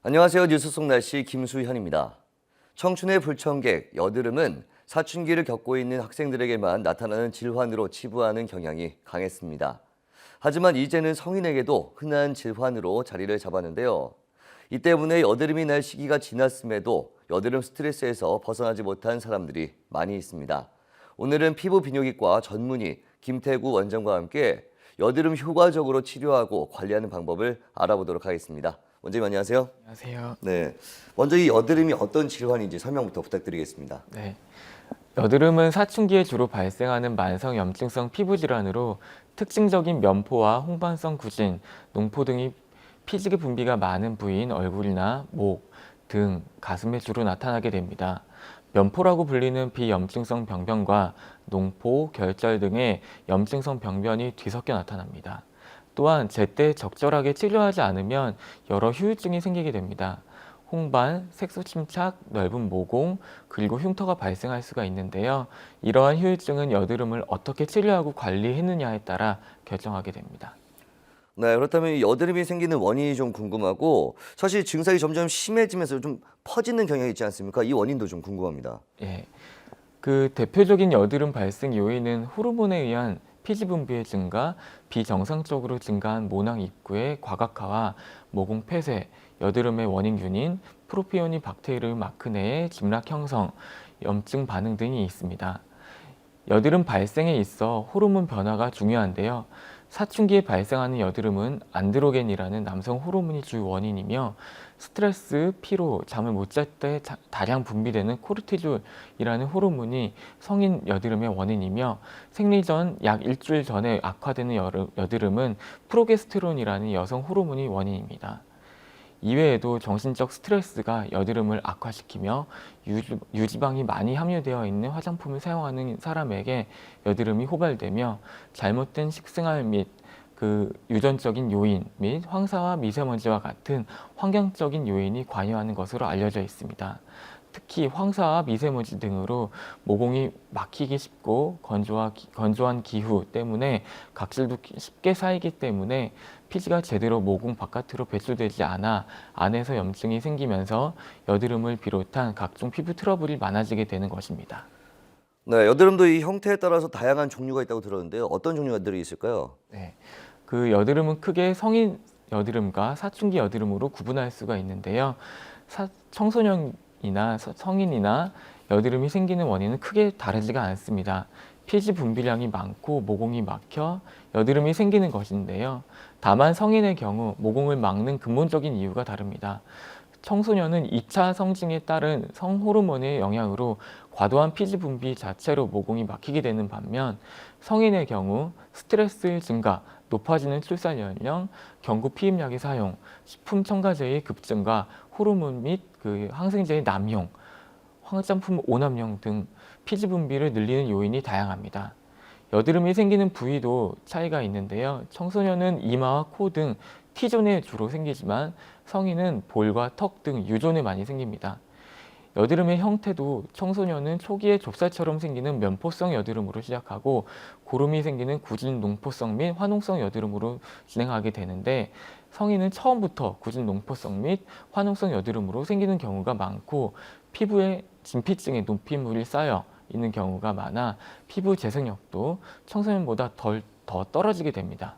안녕하세요. 뉴스 속 날씨 김수현입니다. 청춘의 불청객, 여드름은 사춘기를 겪고 있는 학생들에게만 나타나는 질환으로 치부하는 경향이 강했습니다. 하지만 이제는 성인에게도 흔한 질환으로 자리를 잡았는데요. 이 때문에 여드름이 날 시기가 지났음에도 여드름 스트레스에서 벗어나지 못한 사람들이 많이 있습니다. 오늘은 피부 비뇨기과 전문의 김태구 원장과 함께 여드름 효과적으로 치료하고 관리하는 방법을 알아보도록 하겠습니다. 원장님 안녕하세요. 안녕하세요. 네, 먼저 이 여드름이 어떤 질환인지 설명부터 부탁드리겠습니다. 네. 여드름은 사춘기에 주로 발생하는 만성 염증성 피부 질환으로 특징적인 면포와 홍반성 구진, 농포 등이 피지의 분비가 많은 부위인 얼굴이나 목, 등, 가슴에 주로 나타나게 됩니다. 면포라고 불리는 비염증성 병변과 농포, 결절 등의 염증성 병변이 뒤섞여 나타납니다. 또한 제때 적절하게 치료하지 않으면 여러 후유증이 생기게 됩니다. 홍반, 색소 침착, 넓은 모공, 그리고 흉터가 발생할 수가 있는데요. 이러한 후유증은 여드름을 어떻게 치료하고 관리했느냐에 따라 결정하게 됩니다. 네, 그렇다면 이 여드름이 생기는 원인이 좀 궁금하고 사실 증상이 점점 심해지면서 좀 퍼지는 경향이 있지 않습니까? 이 원인도 좀 궁금합니다. 예, 그 대표적인 여드름 발생 요인은 호르몬에 의한 피지 분비의 증가, 비정상적으로 증가한 모낭 입구의 과각화와 모공 폐쇄, 여드름의 원인균인 프로피오니 박테리움 아크네의 집락 형성, 염증 반응 등이 있습니다. 여드름 발생에 있어 호르몬 변화가 중요한데요. 사춘기에 발생하는 여드름은 안드로겐이라는 남성 호르몬이 주 원인이며 스트레스, 피로, 잠을 못 잘 때 다량 분비되는 코르티졸이라는 호르몬이 성인 여드름의 원인이며 생리 전 약 일주일 전에 악화되는 여드름은 프로게스테론이라는 여성 호르몬이 원인입니다. 이외에도 정신적 스트레스가 여드름을 악화시키며 유지방이 많이 함유되어 있는 화장품을 사용하는 사람에게 여드름이 호발되며 잘못된 식생활 및 그 유전적인 요인 및 황사와 미세먼지와 같은 환경적인 요인이 관여하는 것으로 알려져 있습니다. 특히 황사와 미세먼지 등으로 모공이 막히기 쉽고 건조한 기후 때문에 각질도 쉽게 쌓이기 때문에 피지가 제대로 모공 바깥으로 배출되지 않아 안에서 염증이 생기면서 여드름을 비롯한 각종 피부 트러블이 많아지게 되는 것입니다. 네, 여드름도 이 형태에 따라서 다양한 종류가 있다고 들었는데요. 어떤 종류들이 있을까요? 네, 그 여드름은 크게 성인 여드름과 사춘기 여드름으로 구분할 수가 있는데요. 청소년이나 성인이나 여드름이 생기는 원인은 크게 다르지가 않습니다. 피지 분비량이 많고 모공이 막혀 여드름이 생기는 것인데요. 다만 성인의 경우 모공을 막는 근본적인 이유가 다릅니다. 청소년은 2차 성징에 따른 성호르몬의 영향으로 과도한 피지 분비 자체로 모공이 막히게 되는 반면 성인의 경우 스트레스 증가, 높아지는 출산 연령, 경구 피임약의 사용, 식품 첨가제의 급증과 호르몬 및 그 항생제의 남용, 화장품 오남용 등 피지 분비를 늘리는 요인이 다양합니다. 여드름이 생기는 부위도 차이가 있는데요. 청소년은 이마와 코 등 T존에 주로 생기지만 성인은 볼과 턱 등 U존에 많이 생깁니다. 여드름의 형태도 청소년은 초기에 좁쌀처럼 생기는 면포성 여드름으로 시작하고 고름이 생기는 구진 농포성 및 화농성 여드름으로 진행하게 되는데 성인은 처음부터 구진 농포성 및 화농성 여드름으로 생기는 경우가 많고 피부에 진피층에 높이물이 쌓여 있는 경우가 많아 피부 재생력도 청소년보다 더 떨어지게 됩니다.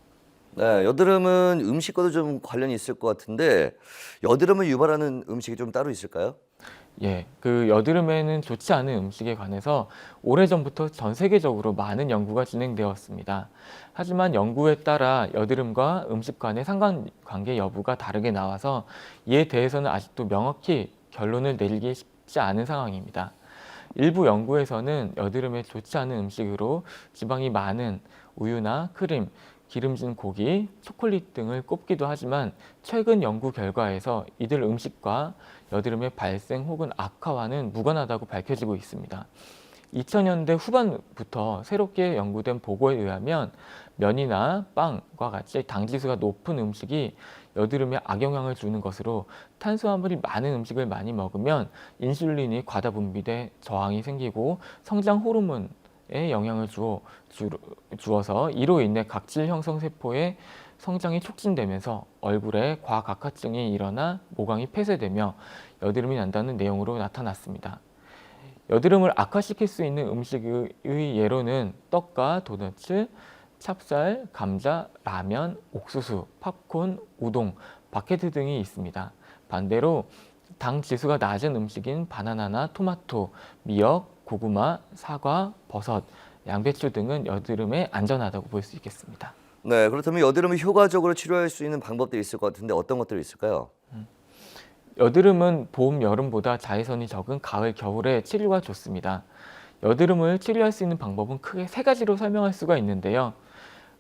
네, 여드름은 음식과도 좀 관련이 있을 것 같은데 여드름을 유발하는 음식이 좀 따로 있을까요? 예, 그 여드름에는 좋지 않은 음식에 관해서 오래전부터 전 세계적으로 많은 연구가 진행되었습니다. 하지만 연구에 따라 여드름과 음식 간의 상관관계 여부가 다르게 나와서 이에 대해서는 아직도 명확히 결론을 내리기 쉽지 않은 상황입니다. 일부 연구에서는 여드름에 좋지 않은 음식으로 지방이 많은 우유나 크림, 기름진 고기, 초콜릿 등을 꼽기도 하지만 최근 연구 결과에서 이들 음식과 여드름의 발생 혹은 악화와는 무관하다고 밝혀지고 있습니다. 2000년대 후반부터 새롭게 연구된 보고에 의하면 면이나 빵과 같이 당지수가 높은 음식이 여드름에 악영향을 주는 것으로 탄수화물이 많은 음식을 많이 먹으면 인슐린이 과다 분비돼 저항이 생기고 성장 호르몬에 영향을 주어서 이로 인해 각질 형성 세포의 성장이 촉진되면서 얼굴에 과각화증이 일어나 모광이 폐쇄되며 여드름이 난다는 내용으로 나타났습니다. 여드름을 악화시킬 수 있는 음식의 예로는 떡과 도너츠, 찹쌀, 감자, 라면, 옥수수, 팝콘, 우동, 바게트 등이 있습니다. 반대로 당 지수가 낮은 음식인 바나나나 토마토, 미역, 고구마, 사과, 버섯, 양배추 등은 여드름에 안전하다고 볼 수 있겠습니다. 네, 그렇다면 여드름을 효과적으로 치료할 수 있는 방법들이 있을 것 같은데 어떤 것들이 있을까요? 여드름은 봄, 여름보다 자외선이 적은 가을, 겨울에 치료가 좋습니다. 여드름을 치료할 수 있는 방법은 크게 세 가지로 설명할 수가 있는데요.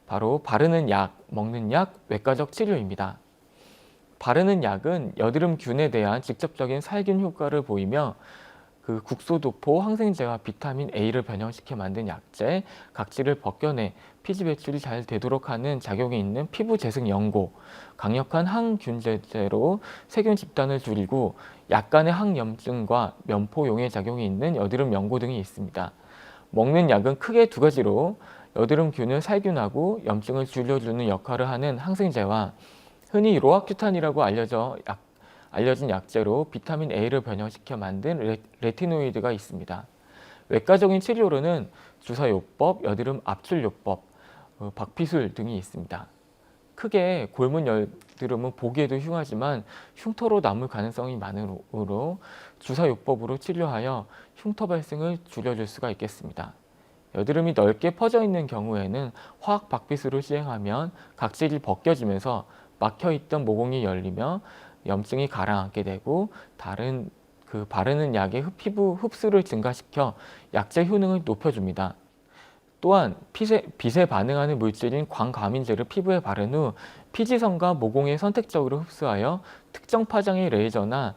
바로 바르는 약, 먹는 약, 외과적 치료입니다. 바르는 약은 여드름균에 대한 직접적인 살균 효과를 보이며 그 국소도포, 항생제와 비타민 A를 변형시켜 만든 약제, 각질을 벗겨내 피지 배출이 잘 되도록 하는 작용이 있는 피부 재생 연고, 강력한 항균제제로 세균 집단을 줄이고 약간의 항염증과 면포용의 작용이 있는 여드름 연고 등이 있습니다. 먹는 약은 크게 두 가지로 여드름균을 살균하고 염증을 줄여주는 역할을 하는 항생제와 흔히 로아큐탄이라고 알려진 약제로 비타민 A를 변형시켜 만든 레티노이드가 있습니다. 외과적인 치료로는 주사요법, 여드름 압출요법, 박피술 등이 있습니다. 크게 골문 여드름은 보기에도 흉하지만 흉터로 남을 가능성이 많으므로 주사요법으로 치료하여 흉터 발생을 줄여줄 수가 있겠습니다. 여드름이 넓게 퍼져 있는 경우에는 화학 박피술을 시행하면 각질이 벗겨지면서 막혀있던 모공이 열리며 염증이 가라앉게 되고 다른 바르는 약의 피부 흡수를 증가시켜 약제 효능을 높여줍니다. 또한 빛에 반응하는 물질인 광과민제를 피부에 바른 후 피지선과 모공에 선택적으로 흡수하여 특정 파장의 레이저나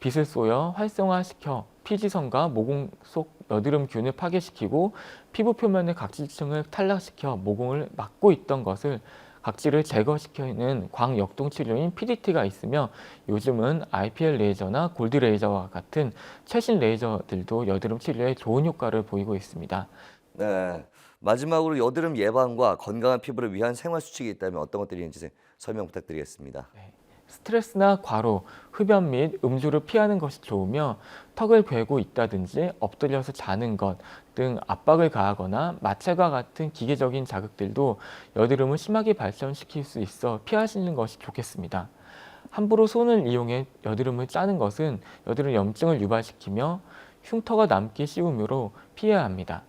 빛을 쏘여 활성화시켜 피지선과 모공 속 여드름균을 파괴시키고 피부 표면의 각질층을 탈락시켜 모공을 막고 있던 것을 각질을 제거시키는 광역동 치료인 PDT가 있으며 요즘은 IPL 레이저나 골드 레이저와 같은 최신 레이저들도 여드름 치료에 좋은 효과를 보이고 있습니다. 네, 마지막으로 여드름 예방과 건강한 피부를 위한 생활 수칙이 있다면 어떤 것들이 있는지 설명 부탁드리겠습니다. 스트레스나 과로, 흡연 및 음주를 피하는 것이 좋으며 턱을 괴고 있다든지 엎드려서 자는 것 등 압박을 가하거나 마찰과 같은 기계적인 자극들도 여드름을 심하게 발전시킬 수 있어 피하시는 것이 좋겠습니다. 함부로 손을 이용해 여드름을 짜는 것은 여드름 염증을 유발시키며 흉터가 남기 쉬우므로 피해야 합니다.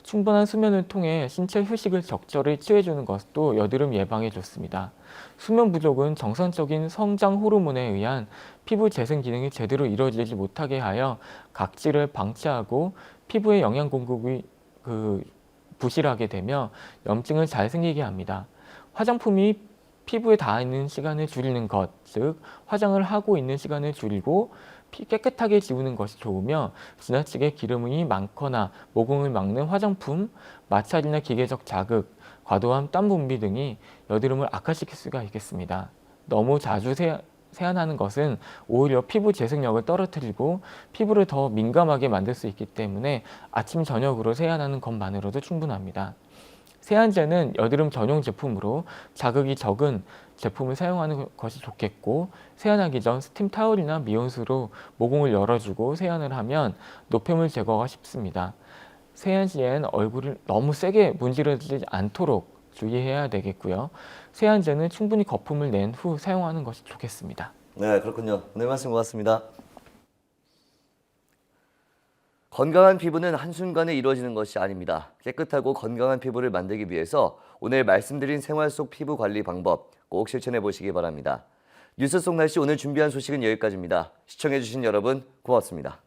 충분한 수면을 통해 신체 휴식을 적절히 취해주는 것도 여드름 예방에 좋습니다. 수면 부족은 정상적인 성장 호르몬에 의한 피부 재생 기능이 제대로 이루어지지 못하게 하여 각질을 방치하고 피부의 영양 공급이 부실하게 되며 염증을 잘 생기게 합니다. 화장품이 피부에 닿는 시간을 줄이는 것, 즉 화장을 하고 있는 시간을 줄이고 깨끗하게 지우는 것이 좋으며 지나치게 기름이 많거나 모공을 막는 화장품, 마찰이나 기계적 자극, 과도한 땀 분비 등이 여드름을 악화시킬 수가 있겠습니다. 너무 자주 세안하는 것은 오히려 피부 재생력을 떨어뜨리고 피부를 더 민감하게 만들 수 있기 때문에 아침, 저녁으로 세안하는 것만으로도 충분합니다. 세안제는 여드름 전용 제품으로 자극이 적은 제품을 사용하는 것이 좋겠고 세안하기 전 스팀 타올이나 미온수로 모공을 열어주고 세안을 하면 노폐물 제거가 쉽습니다. 세안 시엔 얼굴을 너무 세게 문지르지 않도록 주의해야 되겠고요. 세안제는 충분히 거품을 낸 후 사용하는 것이 좋겠습니다. 네, 그렇군요. 오늘 말씀 고맙습니다. 건강한 피부는 한순간에 이루어지는 것이 아닙니다. 깨끗하고 건강한 피부를 만들기 위해서 오늘 말씀드린 생활 속 피부 관리 방법 꼭 실천해 보시기 바랍니다. 뉴스 속 날씨 오늘 준비한 소식은 여기까지입니다. 시청해 주신 여러분 고맙습니다.